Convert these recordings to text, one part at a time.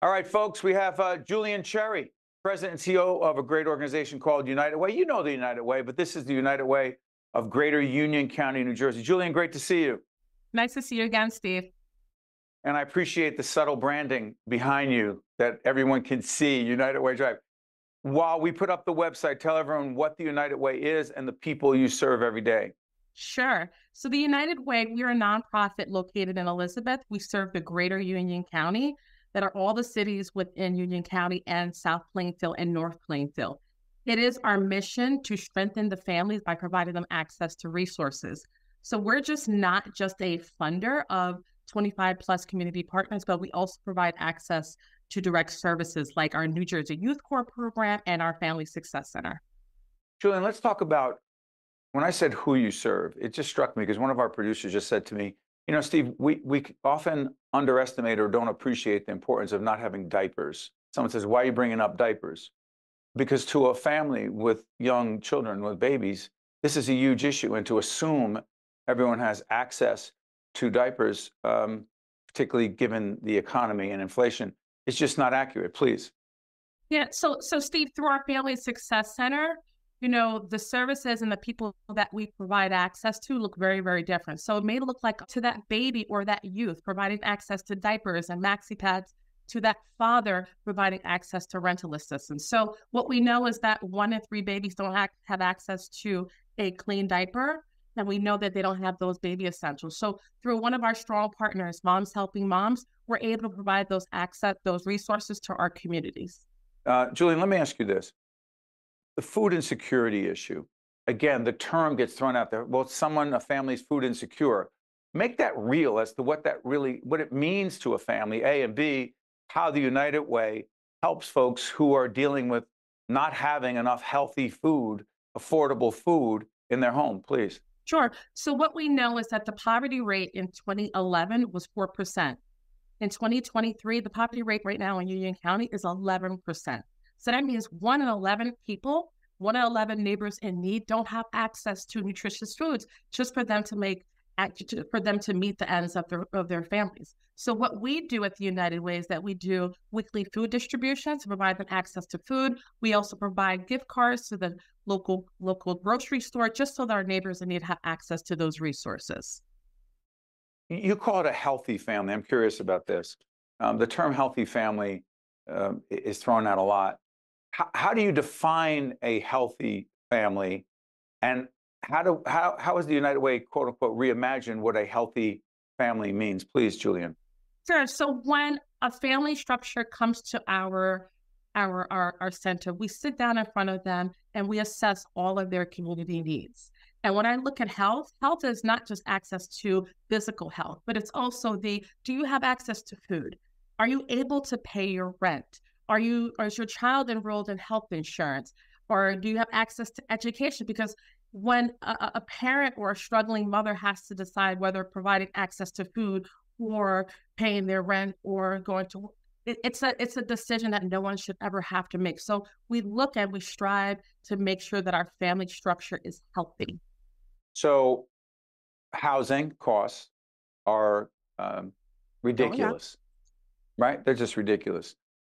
All right, folks, we have Julienne Cherry, President and CEO of a great organization called United Way. You know the United Way, but this is the United Way of Greater Union County, New Jersey. Julienne, great to see you. Nice to see you again, Steve. And I appreciate the subtle branding behind you that everyone can see, United Way Drive. While we put up the website, tell everyone what the United Way is and the people you serve every day. Sure. So the United Way, we're a nonprofit located in Elizabeth. We serve the Greater Union County, that are all the cities within Union County and South Plainfield and North Plainfield. It is our mission to strengthen the families by providing them access to resources. So we're just not just a funder of 25 plus community partners, but we also provide access to direct services like our New Jersey Youth Corps program and our Family Success Center. Julienne, let's talk about, when I said who you serve, it just struck me because one of our producers just said to me, you know, Steve, we often underestimate or don't appreciate the importance of not having diapers. Someone says, why are you bringing up diapers? Because to a family with young children, with babies, this is a huge issue. And to assume everyone has access to diapers, particularly given the economy and inflation, is just not accurate. Please. Yeah, so Steve, through our Family Success Center, you know, the services and the people that we provide access to look very, very different. So it may look like to that baby or that youth providing access to diapers and maxi pads, to that father providing access to rental assistance. So what we know is that 1 in 3 babies don't have access to a clean diaper, and we know that they don't have those baby essentials. So through one of our strong partners, Moms Helping Moms, we're able to provide those resources to our communities. Julienne, let me ask you this. The food insecurity issue. Again, the term gets thrown out there. Well, a family's food insecure. Make that real as to what it means to a family, A, and B, how the United Way helps folks who are dealing with not having enough healthy food, affordable food in their home, please. Sure. So what we know is that the poverty rate in 2011 was 4%. In 2023, the poverty rate right now in Union County is 11%. So that means 1 in 11 people, 1 in 11 neighbors in need don't have access to nutritious foods just for them to meet the ends of their families. So what we do at the United Way is that we do weekly food distribution to provide them access to food. We also provide gift cards to the local grocery store just so that our neighbors in need have access to those resources. You call it a healthy family. I'm curious about this. The term healthy family is thrown out a lot. How do you define a healthy family, and how has the United Way, quote unquote, reimagined what a healthy family means? Please, Julienne. Sure. So when a family structure comes to our center, we sit down in front of them and we assess all of their community needs. And when I look at health is not just access to physical health, but it's also do you have access to food? Are you able to pay your rent? Is your child enrolled in health insurance? Or do you have access to education? Because when a parent or a struggling mother has to decide whether providing access to food or paying their rent or going to, it's a decision that no one should ever have to make. So we strive to make sure that our family structure is healthy. So housing costs are ridiculous, right? They're just ridiculous.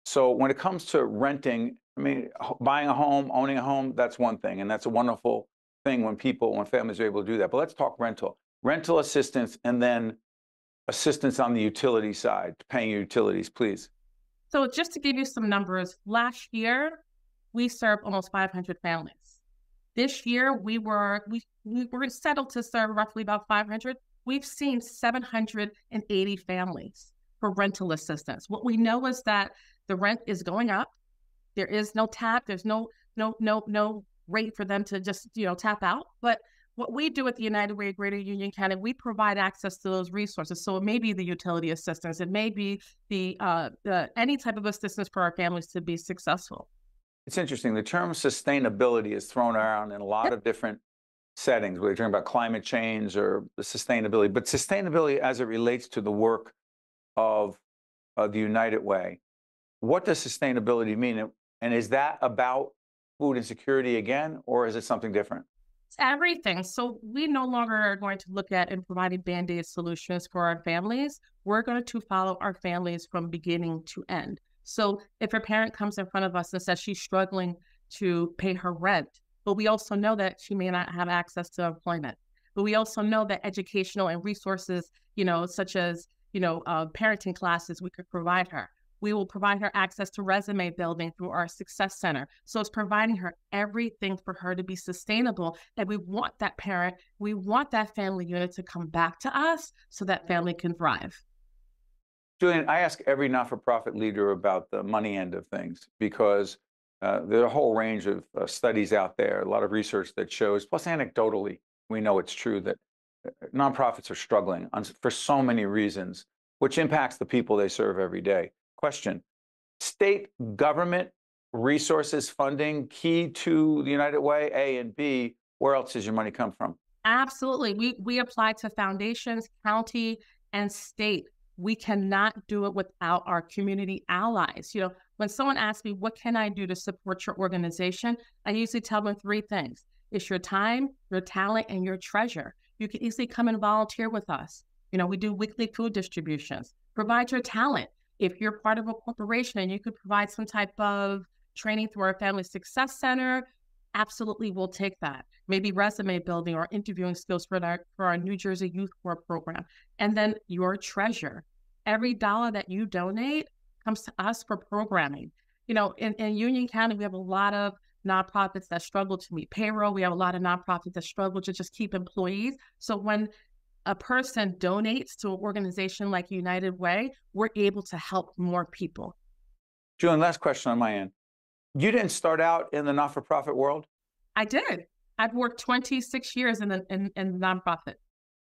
So when it comes to renting, I mean, buying a home, owning a home, that's one thing. And that's a wonderful thing when families are able to do that. But let's talk rental assistance, and then assistance on the utility side, paying your utilities, please. So just to give you some numbers, last year, we served almost 500 families. This year, we were settled to serve roughly about 500. We've seen 780 families for rental assistance. What we know is that the rent is going up. There is no tap. There's no rate for them to just, tap out. But what we do at the United Way of Greater Union County, we provide access to those resources. So it may be the utility assistance. It may be any type of assistance for our families to be successful. It's interesting. The term sustainability is thrown around in a lot of different settings, whether you're talking about climate change or the sustainability. But sustainability as it relates to the work of the United Way, what does sustainability mean? And is that about food insecurity again, or is it something different? It's everything. So we no longer are going to look at and providing Band-Aid solutions for our families. We're going to follow our families from beginning to end. So if a parent comes in front of us and says she's struggling to pay her rent, but we also know that she may not have access to employment, but we also know that educational and resources, such as, parenting classes, we could provide her. We will provide her access to resume building through our Success Center. So it's providing her everything for her to be sustainable. And we want that parent, we want that family unit to come back to us so that family can thrive. Julienne, I ask every not-for-profit leader about the money end of things because there are a whole range of studies out there, a lot of research that shows, plus anecdotally, we know it's true that nonprofits are struggling for so many reasons, which impacts the people they serve every day. Question, state government resources funding key to the United Way, A, and B, where else does your money come from? Absolutely. We apply to foundations, county, and state. We cannot do it without our community allies. When someone asks me, what can I do to support your organization? I usually tell them three things. It's your time, your talent, and your treasure. You can easily come and volunteer with us. We do weekly food distributions. Provide your talent. If you're part of a corporation and you could provide some type of training through our Family Success Center, absolutely we'll take that. Maybe resume building or interviewing skills for our New Jersey Youth Corps program. And then your treasure. Every dollar that you donate comes to us for programming. In Union County, we have a lot of nonprofits that struggle to meet payroll. We have a lot of nonprofits that struggle to just keep employees. So when a person donates to an organization like United Way, we're able to help more people. Julienne, last question on my end. You didn't start out in the not-for-profit world? I did. I've worked 26 years in the nonprofit.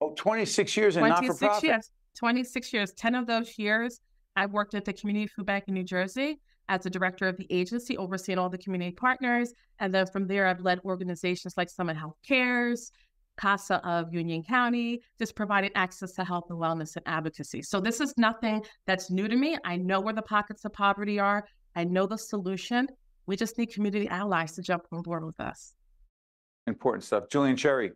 Oh, 26 years in not-for-profit? 26 years. 26 years. 10 of those years, I worked at the Community Food Bank in New Jersey as the director of the agency, overseeing all the community partners. And then from there, I've led organizations like Summit Health Cares, CASA of Union County, just providing access to health and wellness and advocacy. So this is nothing that's new to me. I know where the pockets of poverty are. I know the solution. We just need community allies to jump on board with us. Important stuff. Julienne Cherry,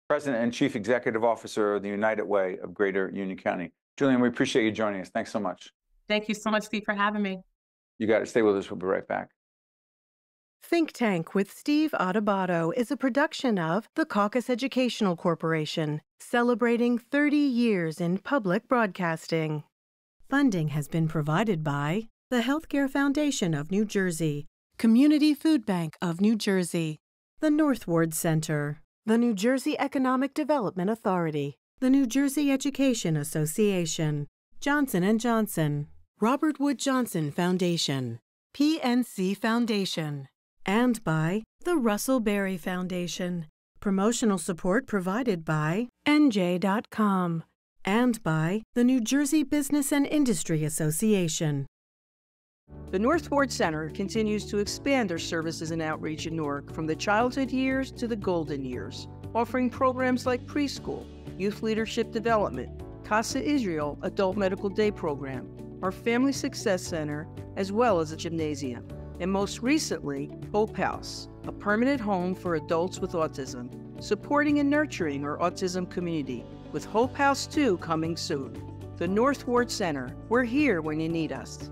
President and Chief Executive Officer of the United Way of Greater Union County. Julienne, we appreciate you joining us. Thanks so much. Thank you so much, Steve, for having me. You got it. Stay with us. We'll be right back. Think Tank with Steve Adubato is a production of the Caucus Educational Corporation, celebrating 30 years in public broadcasting. Funding has been provided by the Healthcare Foundation of New Jersey, Community Food Bank of New Jersey, the North Ward Center, the New Jersey Economic Development Authority, the New Jersey Education Association, Johnson & Johnson, Robert Wood Johnson Foundation, PNC Foundation, and by the Russell Berry Foundation. Promotional support provided by NJ.com and by the New Jersey Business and Industry Association. The North Ward Center continues to expand their services and outreach in Newark from the childhood years to the golden years, offering programs like preschool, youth leadership development, Casa Israel Adult Medical Day Program, our Family Success Center, as well as a gymnasium. And most recently, Hope House, a permanent home for adults with autism, supporting and nurturing our autism community, with Hope House 2 coming soon. The North Ward Center, we're here when you need us.